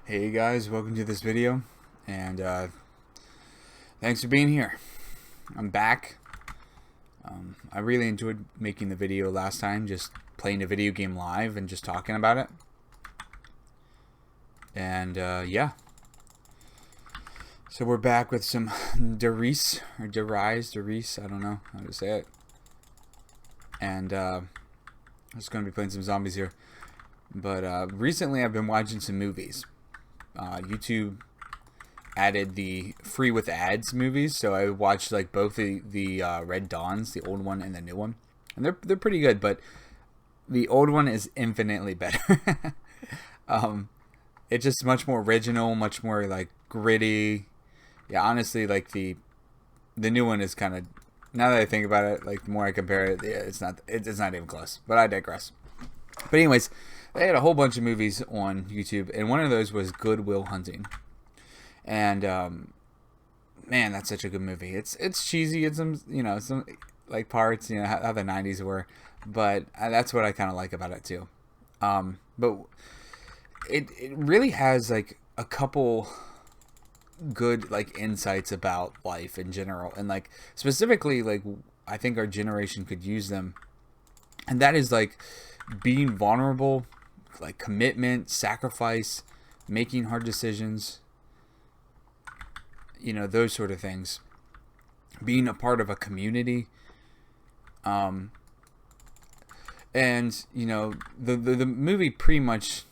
Hey guys, welcome to this video, and thanks for being here. I'm back. I really enjoyed making the video last time, just playing a video game live and just talking about it. And yeah, so we're back with some Derice, I don't know how to say it. And I'm just going to be playing some zombies here. But recently I've been watching some movies. YouTube added the free with ads movies, so I watched like both the Red Dawns, the old one and the new one, and they're pretty good. But the old one is infinitely better. It's just much more original, much more like gritty. Yeah, honestly, like the new one is kind of, now that I think about it, like the more I compare it, yeah, it's not even close. But I digress. But anyways, they had a whole bunch of movies on YouTube, and one of those was Good Will Hunting. And man, that's such a good movie. It's cheesy. It's some like parts, how the '90s were, but that's what I kind of like about it too. But it really has like a couple good like insights about life in general, and like specifically like I think our generation could use them, and that is like being vulnerable, like commitment, sacrifice, making hard decisions, those sort of things, being a part of a community. And the movie pretty much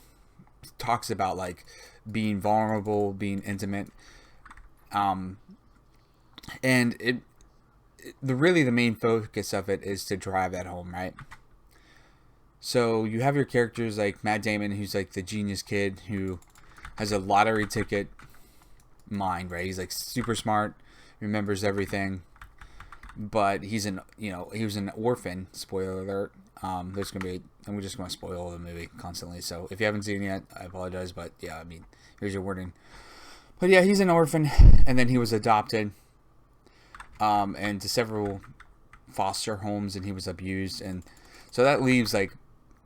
talks about like being vulnerable, being intimate, and the main focus of it is to drive that home, right? So you have your characters like Matt Damon, who's like the genius kid who has a lottery ticket mind, right? He's like super smart, remembers everything, but he was an orphan. Spoiler alert. I'm just gonna spoil the movie constantly. So if you haven't seen it yet, I apologize, but yeah, I mean, here's your warning. But yeah, he's an orphan, and then he was adopted, and to several foster homes, and he was abused, and so that leaves like,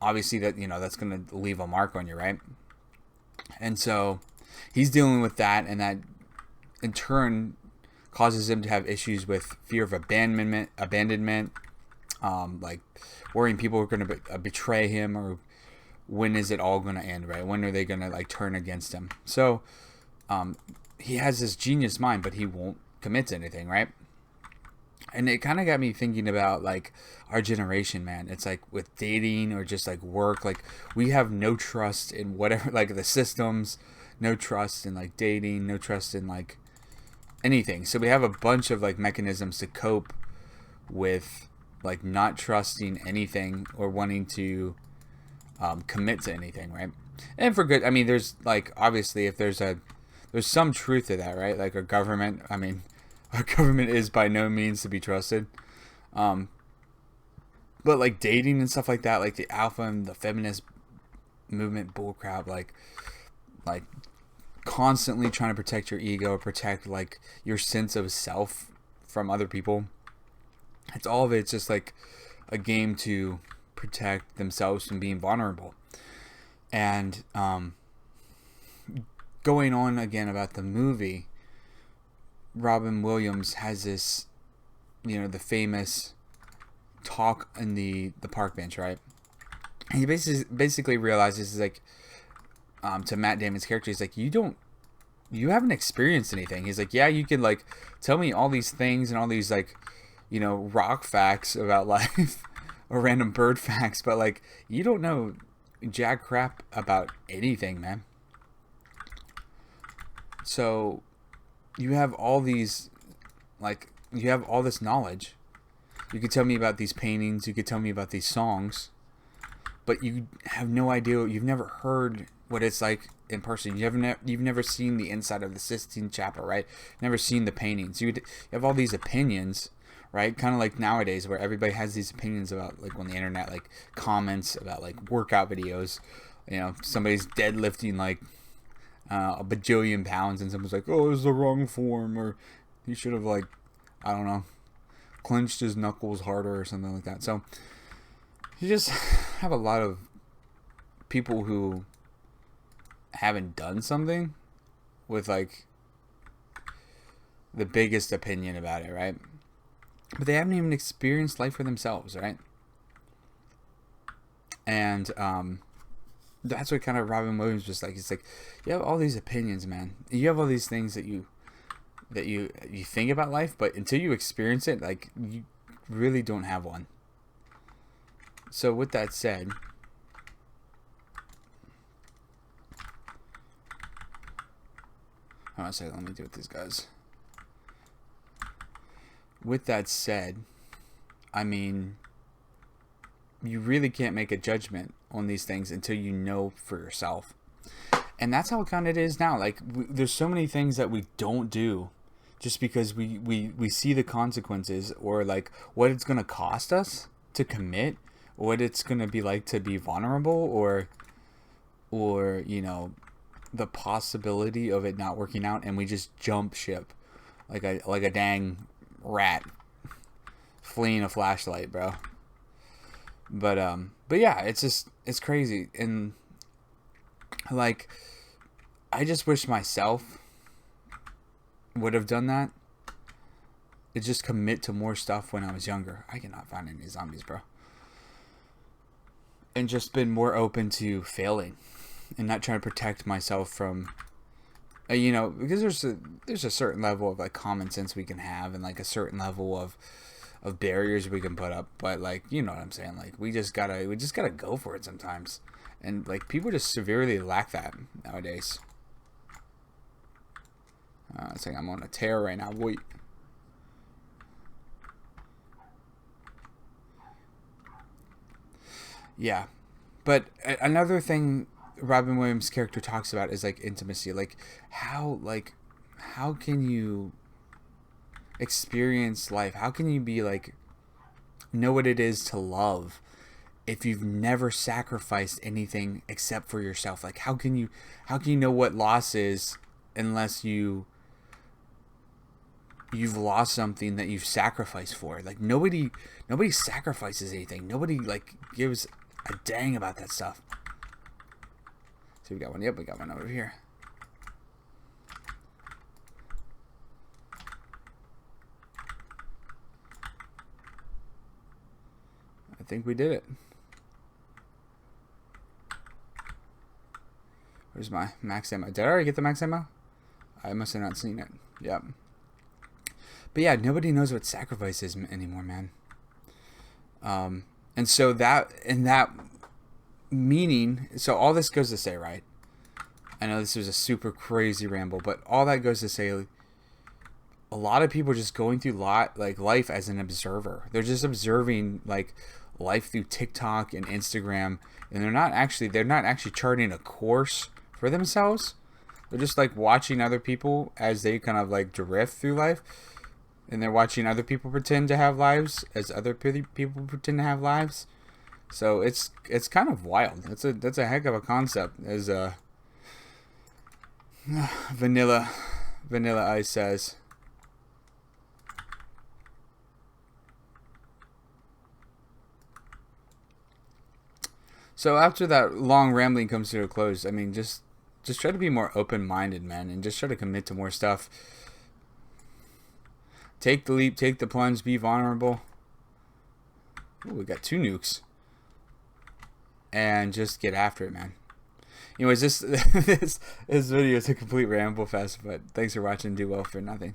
obviously that that's gonna leave a mark on you, right? And so he's dealing with that, and that in turn causes him to have issues with fear of abandonment, like worrying people are going to betray him, or when is it all going to end, right? When are they going to like turn against him? So he has this genius mind, but he won't commit to anything, right? And it kind of got me thinking about like our generation, man. It's like with dating or just like work, like we have no trust in whatever, like the systems, no trust in like dating, no trust in like anything. So we have a bunch of like mechanisms to cope with like not trusting anything or wanting to commit to anything, right? And for good, I mean, there's like, obviously if there's some truth to that, right? Like our government, I mean, our government is by no means to be trusted. But like dating and stuff like that, like the alpha and the feminist movement bullcrap, like constantly trying to protect your ego, protect like your sense of self from other people. It's all of it. It's just like a game to protect themselves from being vulnerable. And going on again about the movie, Robin Williams has this, the famous talk in the park bench, right? And he basically realizes, like, to Matt Damon's character, he's like, you haven't experienced anything. He's like, yeah, you can like tell me all these things and all these like, rock facts about life or random bird facts, but like you don't know jack crap about anything, man. So you have all these, like, you have all this knowledge. You could tell me about these paintings, you could tell me about these songs, but you have no idea. You've never heard what it's like in person. You've never seen the inside of the Sistine Chapel, right? Never seen the paintings. You have all these opinions, right? Kind of like nowadays where everybody has these opinions about, like, on the internet, like comments about like workout videos. Somebody's deadlifting like a bajillion pounds, and someone's like, "Oh, this is the wrong form," or he should have, like, I don't know, clenched his knuckles harder or something like that. So you just have a lot of people who haven't done something with like the biggest opinion about it, right? But they haven't even experienced life for themselves, right? And that's what kind of Robin Williams was like. It's like, you have all these opinions, man. You have all these things that you think about life, but until you experience it, like, you really don't have one. So with that said, hold on a second, let me do with these guys. With that said, I mean, you really can't make a judgment on these things until you know for yourself. And that's how kind of it is now. Like, there's so many things that we don't do just because we see the consequences, or like what it's going to cost us to commit, what it's going to be like to be vulnerable, or you know, the possibility of it not working out, and we just jump ship like a dang rat fleeing a flashlight, bro. But yeah, it's crazy. And like, I just wish myself would have done that. It just commit to more stuff when I was younger. I cannot find any zombies, bro. And just been more open to failing and not trying to protect myself from, you know, because there's a certain level of like common sense we can have, and like a certain level of barriers we can put up. But like, you know what I'm saying? Like, we just gotta go for it sometimes. And like, people just severely lack that nowadays. It's like I'm on a tear right now. Wait. Yeah. But another thing Robin Williams' character talks about is like intimacy. Like, how can you experience life? How can you be like, know what it is to love if you've never sacrificed anything except for yourself? Like, how can you know what loss is unless you've lost something that you've sacrificed for? Like, nobody sacrifices anything. Nobody like gives a dang about that stuff. So we got one. Yep, we got one over here. I think we did it. Where's my max ammo? Did I already get the max ammo? I must have not seen it. Yep. But yeah, nobody knows what sacrifice is anymore, man. And so that meaning, so all this goes to say, right? I know this was a super crazy ramble, but all that goes to say, a lot of people are just going through life as an observer. They're just observing like life through TikTok and Instagram, and they're not actually charting a course for themselves. They're just like watching other people as they kind of like drift through life, and they're watching other people pretend to have lives as other people pretend to have lives. So it's kind of wild. That's a heck of a concept, as Vanilla Ice says. So after that long rambling comes to a close, I mean, just try to be more open-minded, man, and just try to commit to more stuff. Take the leap, take the plunge, be vulnerable. Ooh, we got 2 nukes. And just get after it, man. Anyways, this video is a complete ramble fest, but thanks for watching. Do well for nothing.